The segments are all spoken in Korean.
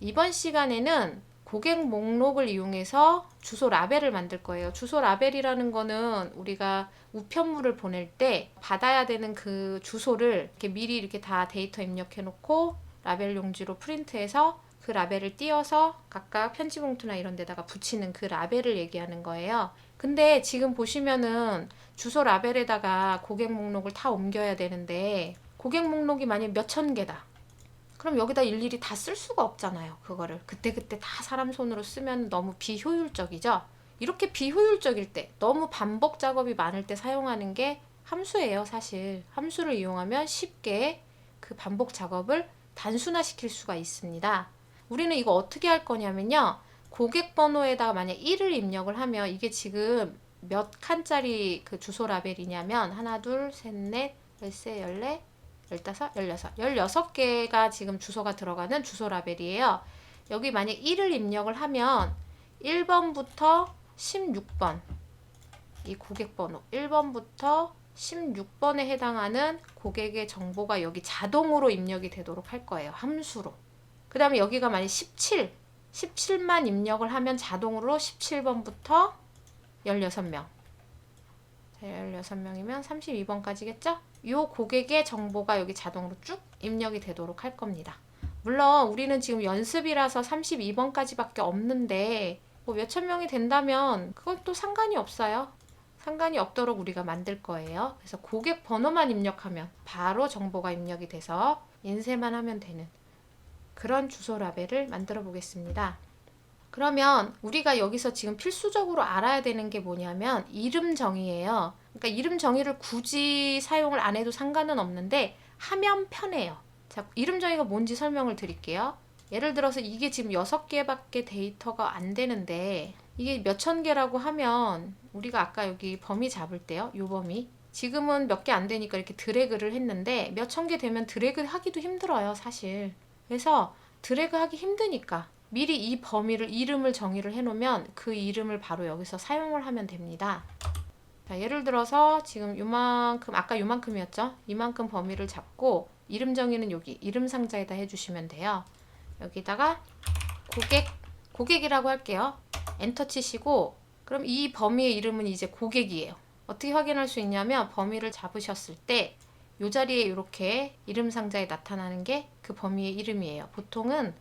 이번 시간에는 고객 목록을 이용해서 주소 라벨을 만들 거예요. 주소 라벨이라는 거는 우리가 우편물을 보낼 때 받아야 되는 그 주소를 이렇게 미리 이렇게 다 데이터 입력해 놓고 라벨 용지로 프린트해서 그 라벨을 띄어서 각각 편지 봉투나 이런 데다가 붙이는 그 라벨을 얘기하는 거예요. 근데 지금 보시면은 주소 라벨에다가 고객 목록을 다 옮겨야 되는데 고객 목록이 만약 몇천 개다. 그럼 여기다 일일이 다 쓸 수가 없잖아요. 그거를 그때그때 다 사람 손으로 쓰면 너무 비효율적이죠. 이렇게 비효율적일 때, 너무 반복 작업이 많을 때 사용하는 게 함수예요. 사실 함수를 이용하면 쉽게 그 반복 작업을 단순화시킬 수가 있습니다. 우리는 이거 어떻게 할 거냐면요, 고객 번호에다가 만약 1을 입력을 하면, 이게 지금 몇 칸짜리 그 주소 라벨이냐면 하나, 둘, 셋, 넷, 열세, 열네, 15, 16, 16개가 지금 주소가 들어가는 주소 라벨이에요. 여기 만약 1을 입력을 하면 1번부터 16번, 이 고객 번호 1번부터 16번에 해당하는 고객의 정보가 여기 자동으로 입력이 되도록 할 거예요. 함수로. 그 다음에 여기가 만약 17만 입력을 하면 자동으로 17번부터 16명, 16명이면 32번까지겠죠? 이 고객의 정보가 여기 자동으로 쭉 입력이 되도록 할 겁니다. 물론 우리는 지금 연습이라서 32번까지밖에 없는데 뭐 몇천 명이 된다면 그건 또 상관이 없어요. 상관이 없도록 우리가 만들 거예요. 그래서 고객 번호만 입력하면 바로 정보가 입력이 돼서 인쇄만 하면 되는 그런 주소 라벨을 만들어 보겠습니다. 그러면 우리가 여기서 지금 필수적으로 알아야 되는 게 뭐냐면 이름 정의예요. 그러니까 이름 정의를 굳이 사용을 안 해도 상관은 없는데 하면 편해요. 자, 이름 정의가 뭔지 설명을 드릴게요. 예를 들어서 이게 지금 6개밖에 데이터가 안 되는데 이게 몇천 개라고 하면 우리가 아까 여기 범위 잡을 때요, 요 범위 지금은 몇 개 안 되니까 이렇게 드래그를 했는데 몇천 개 되면 드래그 하기도 힘들어요, 사실. 그래서 드래그 하기 힘드니까 미리 이 범위를, 이름을 정의를 해놓으면 그 이름을 바로 여기서 사용을 하면 됩니다. 자, 예를 들어서 지금 요만큼, 아까 요만큼이었죠? 이만큼 범위를 잡고 이름 정의는 여기 이름 상자에다 해주시면 돼요. 여기다가 고객이라고 할게요. 엔터 치시고, 그럼 이 범위의 이름은 이제 고객이에요. 어떻게 확인할 수 있냐면 범위를 잡으셨을 때 이 자리에 이렇게 이름 상자에 나타나는 게 그 범위의 이름이에요. 보통은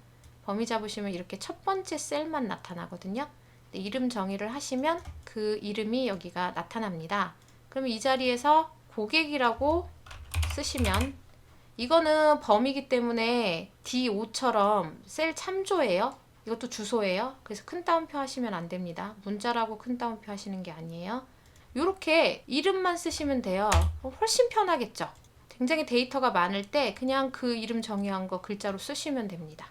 범위 잡으시면 이렇게 첫 번째 셀만 나타나거든요. 근데 이름 정의를 하시면 그 이름이 여기가 나타납니다. 그럼 이 자리에서 고객이라고 쓰시면, 이거는 범위이기 때문에 D5처럼 셀 참조예요. 이것도 주소예요. 그래서 큰 따옴표 하시면 안 됩니다. 문자라고 큰 따옴표 하시는 게 아니에요. 이렇게 이름만 쓰시면 돼요. 훨씬 편하겠죠. 굉장히 데이터가 많을 때 그냥 그 이름 정의한 거 글자로 쓰시면 됩니다.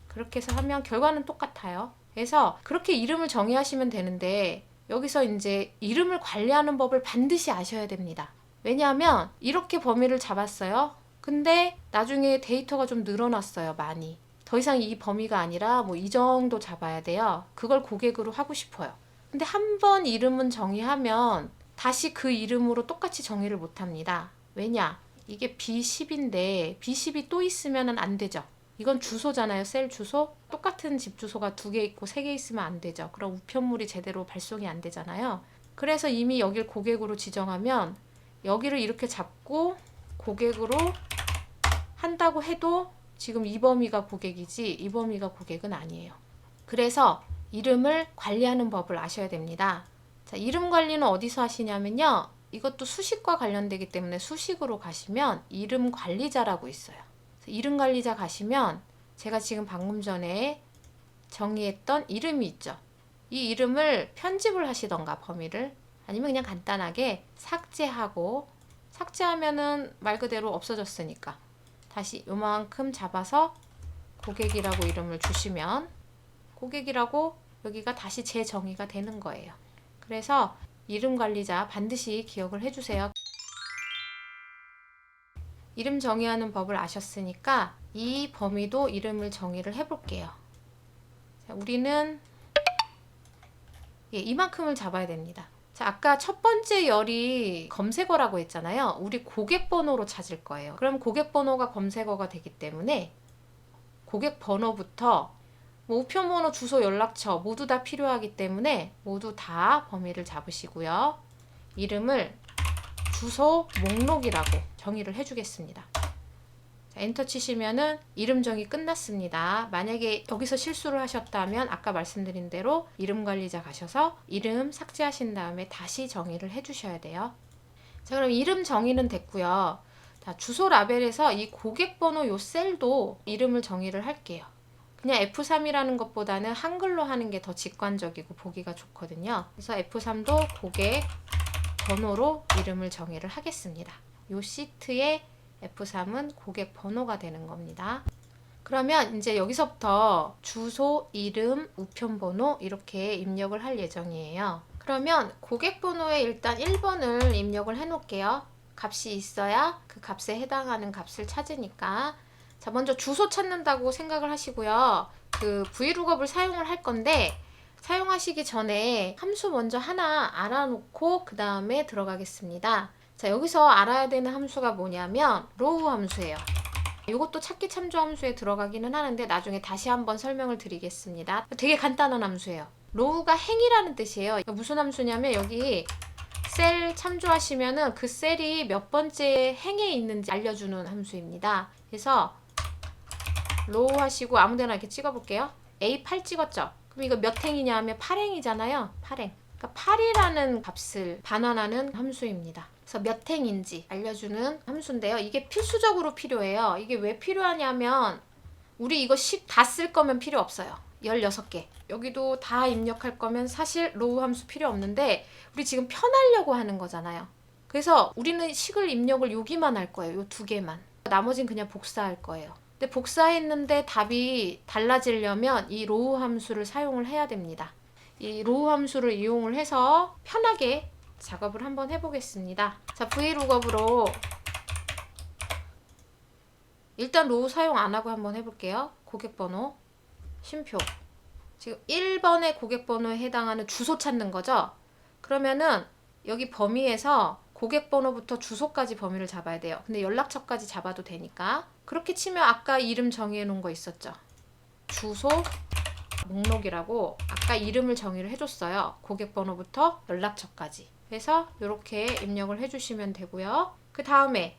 그렇게 해서 하면 결과는 똑같아요. 그래서 그렇게 이름을 정의하시면 되는데 여기서 이제 이름을 관리하는 법을 반드시 아셔야 됩니다. 왜냐하면 이렇게 범위를 잡았어요. 근데 나중에 데이터가 좀 늘어났어요, 많이. 더 이상 이 범위가 아니라 뭐 이 정도 잡아야 돼요. 그걸 고객으로 하고 싶어요. 근데 한 번 이름은 정의하면 다시 그 이름으로 똑같이 정의를 못 합니다. 왜냐? 이게 B10인데 B10이 또 있으면 안 되죠. 이건 주소잖아요. 셀 주소. 똑같은 집 주소가 2개 있고 3개 있으면 안 되죠. 그럼 우편물이 제대로 발송이 안 되잖아요. 그래서 이미 여길 고객으로 지정하면 여기를 이렇게 잡고 고객으로 한다고 해도 지금 이 범위가 고객이지 이 범위가 고객은 아니에요. 그래서 이름을 관리하는 법을 아셔야 됩니다. 자, 이름 관리는 어디서 하시냐면요, 이것도 수식과 관련되기 때문에 수식으로 가시면 이름 관리자라고 있어요. 이름 관리자 가시면 제가 지금 방금 전에 정의했던 이름이 있죠. 이 이름을 편집을 하시던가 범위를, 아니면 그냥 간단하게 삭제하고, 삭제하면은 말 그대로 없어졌으니까 다시 요만큼 잡아서 고객이라고 이름을 주시면 고객이라고 여기가 다시 재정의가 되는 거예요. 그래서 이름 관리자 반드시 기억을 해주세요. 이름 정의하는 법을 아셨으니까 이 범위도 이름을 정의를 해볼게요. 자, 우리는 이만큼을 잡아야 됩니다. 자, 아까 첫 번째 열이 검색어라고 했잖아요. 우리 고객 번호로 찾을 거예요. 그럼 고객 번호가 검색어가 되기 때문에 고객 번호부터 뭐 우편번호, 주소, 연락처 모두 다 필요하기 때문에 모두 다 범위를 잡으시고요. 이름을 주소 목록이라고 정의를 해주겠습니다. 자, 엔터 치시면은 이름 정의 끝났습니다. 만약에 여기서 실수를 하셨다면 아까 말씀드린 대로 이름 관리자 가셔서 이름 삭제하신 다음에 다시 정의를 해주셔야 돼요. 자, 그럼 이름 정의는 됐고요. 자, 주소 라벨에서 이 고객번호 요 셀도 이름을 정의를 할게요. 그냥 F3이라는 것보다는 한글로 하는 게 더 직관적이고 보기가 좋거든요. 그래서 F3도 고객 번호로 이름을 정의를 하겠습니다. 요 시트의 F3은 고객 번호가 되는 겁니다. 그러면 이제 여기서부터 주소, 이름, 우편번호 이렇게 입력을 할 예정이에요. 그러면 고객 번호에 일단 1번을 입력을 해 놓을게요. 값이 있어야 그 값에 해당하는 값을 찾으니까. 자, 먼저 주소 찾는다고 생각을 하시고요. 그 vlookup을 사용을 할 건데 사용하시기 전에 함수 먼저 하나 알아놓고 그 다음에 들어가겠습니다. 자, 여기서 알아야 되는 함수가 뭐냐면 로우 함수예요. 이것도 찾기 참조 함수에 들어가기는 하는데 나중에 다시 한번 설명을 드리겠습니다. 되게 간단한 함수예요. 로우가 행이라는 뜻이에요. 무슨 함수냐면 여기 셀 참조하시면은 그 셀이 몇 번째 행에 있는지 알려주는 함수입니다. 그래서 로우 하시고 아무데나 이렇게 찍어볼게요. A8 찍었죠? 그럼 이거 몇 행이냐 하면 8행이잖아요. 8행. 그러니까 8이라는 값을 반환하는 함수입니다. 그래서 몇 행인지 알려주는 함수인데요. 이게 필수적으로 필요해요. 이게 왜 필요하냐면 우리 이거 10 다 쓸 거면 필요 없어요. 16개. 여기도 다 입력할 거면 사실 로우 함수 필요 없는데 우리 지금 편하려고 하는 거잖아요. 그래서 우리는 식을 입력을 여기만 할 거예요. 요 두 개만. 나머지는 그냥 복사할 거예요. 근데 복사했는데 답이 달라지려면 이 로우 함수를 사용을 해야 됩니다. 이 로우 함수를 이용을 해서 편하게 작업을 한번 해보겠습니다. 자, vlookup으로 일단 로우 사용 안 하고 한번 해볼게요. 고객번호, 쉼표. 지금 1번의 고객번호에 해당하는 주소 찾는 거죠? 그러면은 여기 범위에서 고객번호부터 주소까지 범위를 잡아야 돼요. 근데 연락처까지 잡아도 되니까. 그렇게 치면 아까 이름 정의해 놓은 거 있었죠? 주소 목록이라고 아까 이름을 정의를 해줬어요. 고객번호부터 연락처까지. 그래서 이렇게 입력을 해주시면 되고요. 그 다음에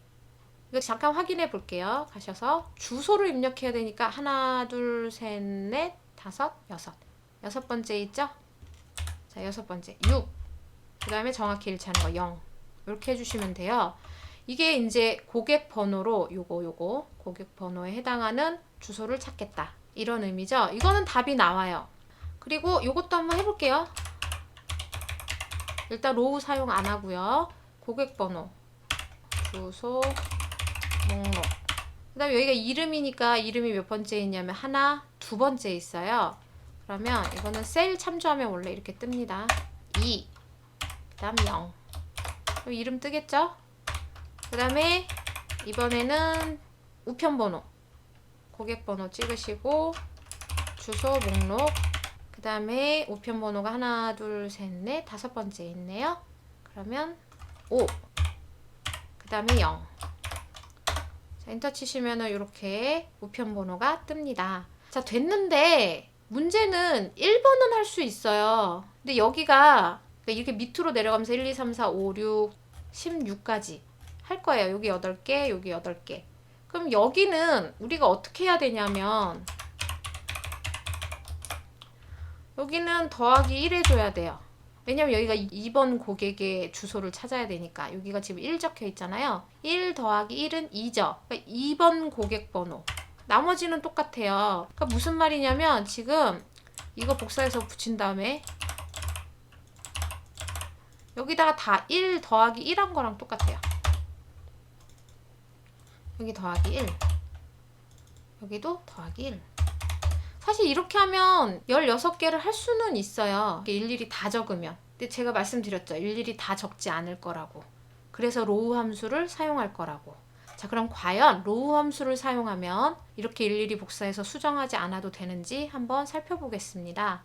이거 잠깐 확인해 볼게요. 가셔서 주소를 입력해야 되니까 하나, 둘, 셋, 넷, 다섯, 여섯. 여섯 번째 있죠? 자, 여섯 번째 6. 그 다음에 정확히 일치하는 거 0. 이렇게 해주시면 돼요. 이게 이제 고객 번호로 요거 고객 번호에 해당하는 주소를 찾겠다. 이런 의미죠. 이거는 답이 나와요. 그리고 요것도 한번 해볼게요. 일단 로우 사용 안 하고요. 고객 번호, 주소, 목록. 그 다음에 여기가 이름이니까 이름이 몇 번째 있냐면 하나, 두 번째 있어요. 그러면 이거는 셀 참조하면 원래 이렇게 뜹니다. 2, 그 다음 0. 이름 뜨겠죠? 그 다음에 이번에는 우편번호, 고객번호 찍으시고 주소, 목록. 그 다음에 우편번호가 하나, 둘, 셋, 넷, 다섯 번째 있네요. 그러면 5. 그 다음에 0. 자, 엔터 치시면은 이렇게 우편번호가 뜹니다. 자, 됐는데 문제는 1번은 할 수 있어요. 근데 여기가 이렇게 밑으로 내려가면서 1, 2, 3, 4, 5, 6, 16까지 할 거예요. 여기 8개, 여기 8개. 그럼 여기는 우리가 어떻게 해야 되냐면 여기는 더하기 1 해줘야 돼요. 왜냐면 여기가 2번 고객의 주소를 찾아야 되니까. 여기가 지금 1 적혀 있잖아요. 1 더하기 1은 2죠. 그러니까 2번 고객 번호. 나머지는 똑같아요. 그러니까 무슨 말이냐면 지금 이거 복사해서 붙인 다음에 여기다가 다 1 더하기 1 한 거랑 똑같아요. 여기 더하기 1. 여기도 더하기 1. 사실 이렇게 하면 16개를 할 수는 있어요. 일일이 다 적으면. 근데 제가 말씀드렸죠. 일일이 다 적지 않을 거라고. 그래서 로우 함수를 사용할 거라고. 자, 그럼 과연 로우 함수를 사용하면 이렇게 일일이 복사해서 수정하지 않아도 되는지 한번 살펴보겠습니다.